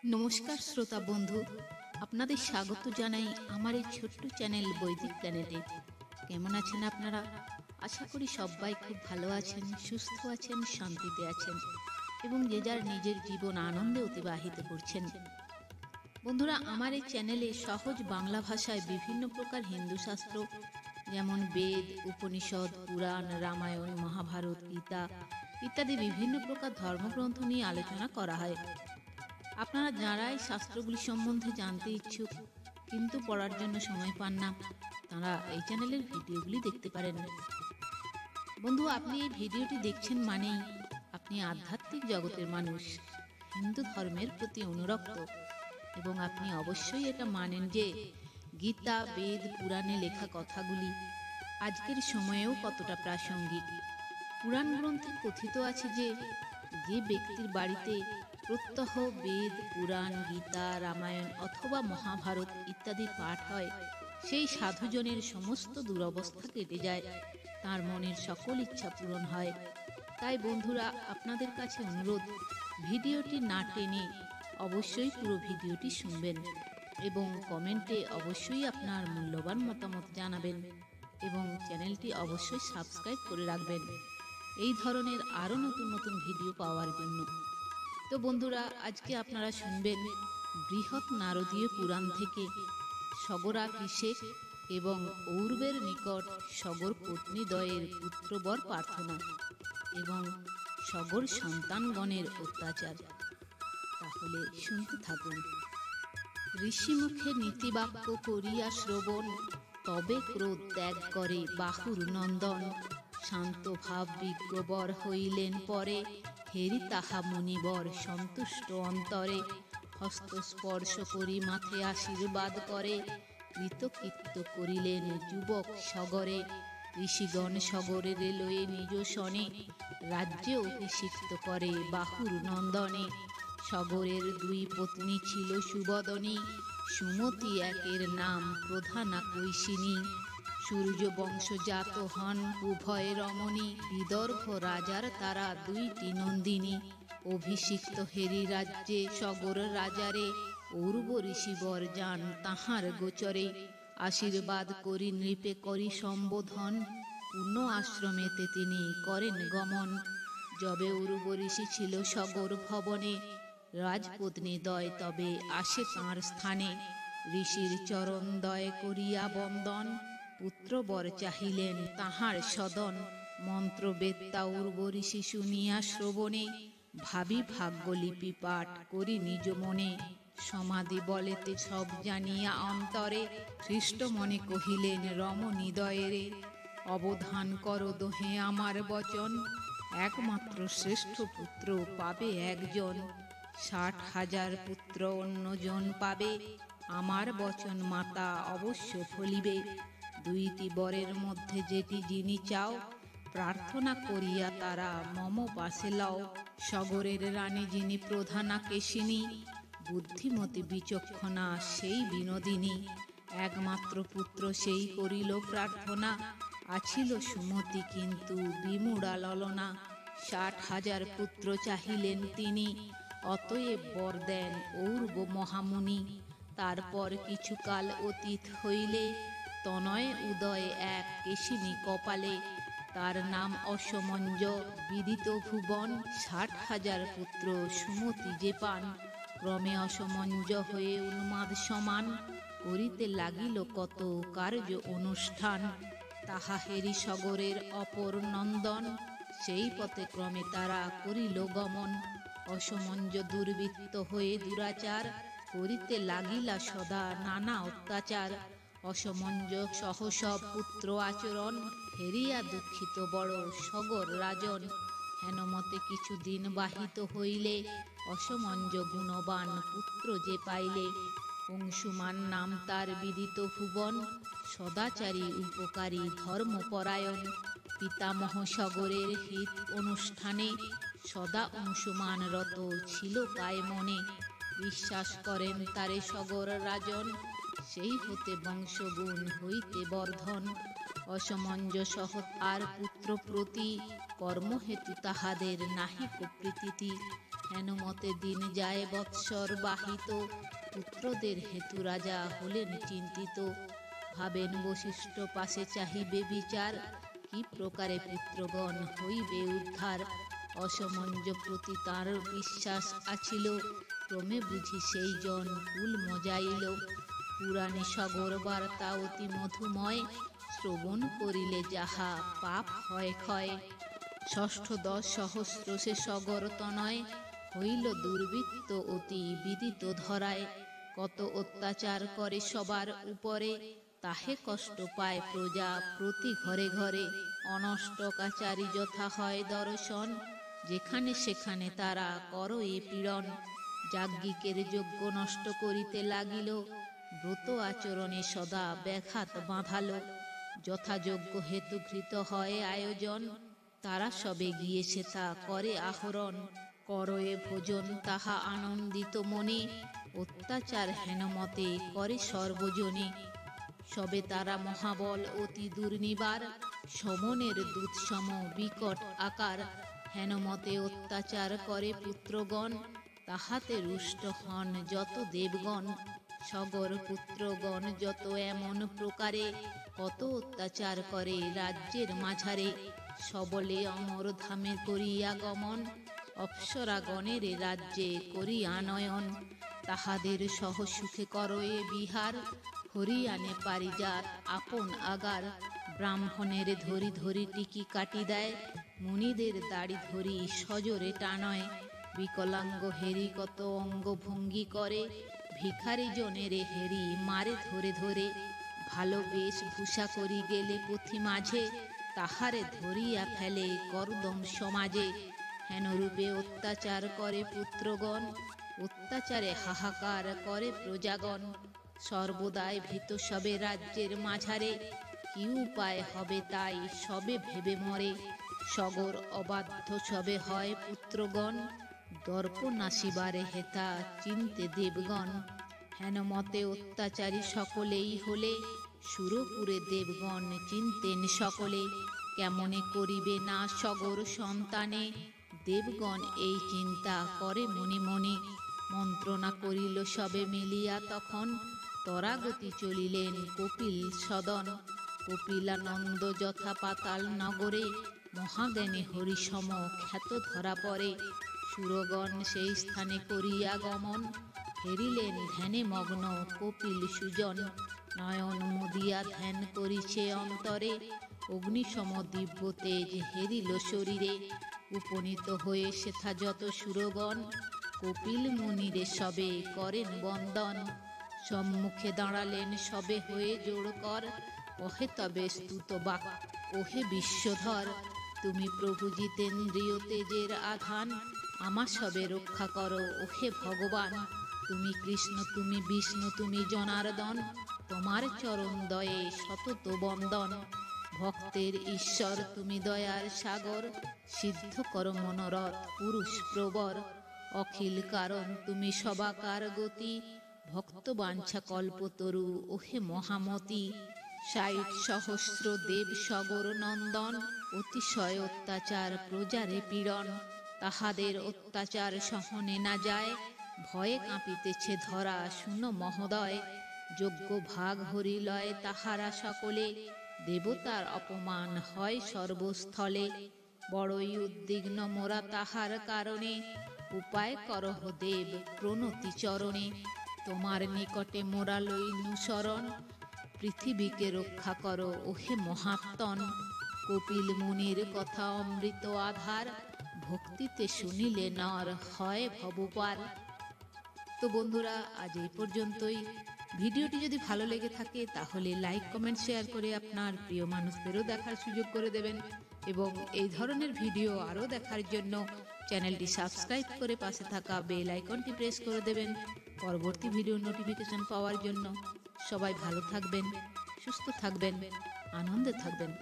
নমস্কার শ্রোতা বন্ধু, আপনাদের স্বাগত জানাই আমার এই ছোট্ট চ্যানেল বৈদিক প্ল্যানেটে। কেমন আছেন আপনারা? আশা করি সবাই খুব ভালো আছেন, সুস্থ আছেন, শান্তিতে আছেন এবং যে যার নিজের জীবন আনন্দে অতিবাহিত করছেন। বন্ধুরা, আমার এই চ্যানেলে সহজ বাংলা ভাষায় বিভিন্ন প্রকার হিন্দু শাস্ত্র যেমন বেদ, উপনিষদ, পুরাণ, রামায়ণ, মহাভারত, গীতা ইত্যাদি বিভিন্ন প্রকার ধর্মগ্রন্থ নিয়ে আলোচনা করা হয়। আপনারা যারা এই শাস্ত্রগুলি সম্বন্ধে জানতে ইচ্ছুক কিন্তু পড়ার জন্য সময় পান না, তারা এই চ্যানেলের ভিডিওগুলি দেখতে পারেন। বন্ধু, আপনি এই ভিডিওটি দেখছেন মানেই আপনি আধ্যাত্মিক জগতের মানুষ, হিন্দু ধর্মের প্রতি অনুরক্ত এবং আপনি অবশ্যই এটা মানেন যে গীতা, বেদ, পুরাণে লেখা কথাগুলি আজকের সময়েও কতটা প্রাসঙ্গিক। পুরাণ গ্রন্থে কথিত আছে যে যে ব্যক্তির বাড়িতে প্রত্যহ বেদ, পুরাণ, গীতা, রামায়ণ অথবা মহাভারত ইত্যাদি পাঠ হয়, সেই সাধুজনের সমস্ত দুরবস্থা কেটে যায়, তার মনের সকল ইচ্ছা পূরণ হয়। তাই বন্ধুরা, আপনাদের কাছে অনুরোধ, ভিডিওটি না টেনে অবশ্যই পুরো ভিডিওটি শুনবেন এবং কমেন্টে অবশ্যই আপনার মূল্যবান মতামত জানাবেন এবং চ্যানেলটি অবশ্যই সাবস্ক্রাইব করে রাখবেন এই ধরনের আরও নতুন নতুন ভিডিও পাওয়ার জন্য। তো বন্ধুরা, আজকে আপনারা শুনবেন বৃহৎ নারদীয় পুরাণ থেকে সগরাভিষেক এবং ঔরবের নিকট সগর পত্নীদ্বয়ের পুত্রবর প্রার্থনা এবং সগর সন্তানগণের অত্যাচার। তাহলে শুনতে থাকুন। ঋষিমুখে নীতিবাক্য করিয়া শ্রবণ, তবে ক্রোধ ত্যাগ করে বাহুর নন্দন। শান্ত ভাব বিজ্ঞবর হইলেন পরে, হেরি তাহা মুনিবর সন্তুষ্ট অন্তরে। হস্তস্পর্শ করি মাথে আশীর্বাদ করে, কৃতকৃত্য করিলেন যুবক সগরে। ঋষিগণ সগরে রেলয়ে নিজ শনে, রাজ্যে অভিষিক্ত করে বাহুর নন্দনে। সগরের দুই পত্নী ছিল সুবদনী, সুমতি একের নাম প্রধানা কৈশিনী। সূর্য বংশজাত হন উভয় রমণী, বিদর্ভ রাজার তারা দুইটি নন্দিনী। অভিষিক্ত হেরি রাজ্যে সগর রাজারে, ঔরব ঋষিবর যান তাহার গোচরে। আশীর্বাদ করি নৃপে করি সম্বোধন, পূর্ণ আশ্রমেতে তিনি করেন গমন। যবে ঔরব ঋষি ছিল সগর ভবনে, রাজপত্নী দয় তবে আসে তাঁর স্থানে। ঋষির চরণ দয় করিয়া বন্দন, পুত্রবর চাহিলেন তাহার সদন। মন্ত্রবেত্তা ঔরব ঋষি শুনিয়া শ্রবণে, ভাবি ভাগ্যলিপি পাঠ করি নিজ মনে। সমাধি বলেতে সব জানিয়া অন্তরে, হৃষ্ট মনে কহিলেন রমণীদ্বয়েরে। অবধান কর দোহে আমার বচন, একমাত্র শ্রেষ্ঠ পুত্র পাবে একজন। 60,000 পুত্র অন্যজন পাবে, আমার বচন মাতা অবশ্য ফলিবে। দুইটি বরের মধ্যে যেটি যিনি চাও, প্রার্থনা করিয়া তারা মম পাশে লও। সগরের রানী যিনি প্রধানা কেশিনী, বুদ্ধিমতী বিচক্ষণা সেই বিনোদিনী। একমাত্র পুত্র সেই করিল প্রার্থনা, আছিল সুমতি কিন্তু বিমূঢ়া ললনা। 60,000 পুত্র চাহিলেন তিনি, অতএব বর দেন ঔরব মহামুনি। তারপর কিছুকাল অতীত হইলে, তনয় উদয় এক কেশিনী কপালে। তার নাম অসমঞ্জ, বিদিত ভুবন। 60,000 পুত্র সুমতি যে পান, ক্রমে অসমঞ্জ হয়ে উন্মাদ সমান। করিতে লাগিল কত কার্য অনুষ্ঠান, তাহা হেরি সগরের অপর নন্দন। সেই পথে ক্রমে তারা করিল গমন। অসমঞ্জ দুর্বৃত্ত হয়ে দুরাচার, করিতে লাগিলা সদা নানা অত্যাচার। অসমঞ্জ সহ সব পুত্র আচরণ, হেরিয়া দুঃখিত বড় সগর রাজন। হেনমতে কিছুদিন বাহিত হইলে, অসমঞ্জ গুণবান পুত্র যে পাইলে। অংশুমান নাম তার, বিদিত ভুবন। সদাচারী উপকারী ধর্মপরায়ণ। পিতামহ সগরের হিত অনুষ্ঠানে, সদা অংশুমান রত ছিল কায় মনে। বিশ্বাস করেন তারে সগর রাজন, সেই হতে বংশগুণ হইতে বর্ধন। অসমঞ্জ সহ আর পুত্র প্রতি, কর্মহেতু তাহাদের নাহি প্রীতি। হেনমতে দিন যায় বৎসর বাহিত, পুত্রদের হেতু রাজা হলেন চিন্তিত। ভাবেন বশিষ্ঠ পাশে চাহিবে বিচার, কি প্রকারে পুত্রগণ হইবে উদ্ধার। অসমঞ্জ প্রতি তার বিশ্বাস আছিল, ক্রমে বুঝি সেই জন কুল মজাইল। পুরাণে সগর বার্তা অতি মধুময়, শ্রবণ করিলে যাহা পাপ হয় ক্ষয়। ষষ্ঠ 10 সহস্র সে সগর তনয়, হইল দুর্বৃত্ত অতি বিদিত ধরায়। কত অত্যাচার করে সবার উপরে, তাহে কষ্ট পায় প্রজা প্রতি ঘরে ঘরে। অনষ্টকাচারী যথা হয় দর্শন, যেখানে সেখানে তারা করো এ পীড়ন। যাজ্ঞিকের যজ্ঞ নষ্ট করিতে লাগিল, ব্রত আচরণে সদা ব্যাঘাত বাঁধালো। যথাযোগ্য হেতু ঘৃত হয় আয়োজন, তারা সবে গিয়ে সেথা করে আহরণ। করয়ে ভোজন তাহা আনন্দিত মনে, অত্যাচার হেনমতে করে সর্বজনে। সবে তারা মহাবল অতি দুর্নিবার, সমনের দুৎসম বিকট আকার। হেনমতে অত্যাচার করে পুত্রগণ, তাহাতে রুষ্ট হন যত দেবগণ। সগর পুত্রগণ যত এমন প্রকারে, কত অত্যাচার করে রাজ্যের মাঝারে। সবলে অমর ধামে করিয়া গমন, অপ্সরাগণের রাজ্যে করিয়া নয়ন। তাহাদের সহ সুখে করয়ে বিহার, হরিয়ানে পারিজাত আপন আগার। ব্রাহ্মণের ধরি ধরি টিকি কাটি দেয়, মুনিদের দাড়ি ধরি সজোরে টানয়। বিকলাঙ্গ হেরি কত অঙ্গভঙ্গি করে, ভিখারি জনের হেরি মারে ধরে ধরে। ভালো বেশ ভূষা করি গেলে পথি মাঝে, তাহারে ধরিয়া ফেলে করদম সমাজে। হেনরূপে অত্যাচার করে পুত্রগণ, অত্যাচারে হাহাকার করে প্রজাগণ। সর্বদাই ভীত সবে রাজ্যের মাঝারে, কি উপায় হবে তাই সবে ভেবে মরে। সগর অবাধ্য সবে হয় পুত্রগণ, দর্প নাসিবারে হেতা চিনতে দেবগণ। হেনমতে অত্যাচারী সকলেই হলে, সুরপুরে দেবগণ চিনতেন সকলে। কেমনে করিবে না সগর সন্তানে, দেবগণ এই চিন্তা করে মনে মনে। মন্ত্রণা করিল সবে মিলিয়া তখন, তরাগতি চলিলেন কপিল সদন। কপিলানন্দ যথা পাতাল নগরে, মহাজ্ঞানী হরিসম খ্যাত ধরা পড়ে। সুরগণ সেই স্থানে করিয়া গমন, ফেরিলেন ধ্যানে মগ্ন কপিল সুজন। নয়ন মুদিয়া ধ্যান করিছে অন্তরে, অগ্নিসম দিব্য তেজ হেরিল শরীরে। উপনীত হয়ে সেথা যত সুরগণ, কপিল মুনিরে সবে করেন বন্দন। সম্মুখে দাঁড়ালেন সবে হয়ে জোড় কর, কহে তবে স্তুত বাক ওহে বিশ্বধর। তুমি প্রভু জিতেন্দ্রিয় তেজের আধান, আমা সবে রক্ষা করো ওহে ভগবান। তুমি কৃষ্ণ তুমি বিষ্ণু তুমি জনার্দন, তোমার চরণ দয়ে সতত বন্দন। ভক্তের ঈশ্বর তুমি দয়ার সাগর, সিদ্ধ কর মনোরথ পুরুষ প্রবর। অখিল কারণ তুমি সবাকার গতি, ভক্ত বাঞ্ছা কল্পতরু ওহে মহামতি। 60 সহস্র দেব সগর নন্দন, অতিশয় অত্যাচার প্রজারে পীড়ন। তাহাদের অত্যাচার সহনে না যায়, ভয়ে কাঁপিতেছে ধরা শুনো মহোদয়। যোগ্য ভাগ হরিলয় তাহারা সকলে, দেবতার অপমান হয় সর্বস্থলে। বড়ই উদ্বিগ্ন মোরা তাহার কারণে, উপায় করহ দেব প্রণতি চরণে। তোমার নিকটে মোরা লইনু শরণ, পৃথিবীকে রক্ষা করো ওহে মহাত্মন। কপিল মুনির কথা অমৃত আধার, ভক্তিতে শুনিলে নর হয় ভবপার। তো বন্ধুরা, আজ এই পর্যন্তই। ভিডিওটি যদি ভালো লেগে থাকে তাহলে লাইক কমেন্ট শেয়ার করে আপনার প্রিয় মানুষদেরও দেখার সুযোগ করে দেবেন, এবং এই ধরনের ভিডিও আরও দেখার জন্য চ্যানেলটি সাবস্ক্রাইব করে পাশে থাকা বেল আইকনটি প্রেস করে দেবেন পরবর্তী ভিডিও নোটিফিকেশন পাওয়ার জন্য। সবাই ভালো থাকবেন, সুস্থ থাকবেন, আনন্দে থাকবেন।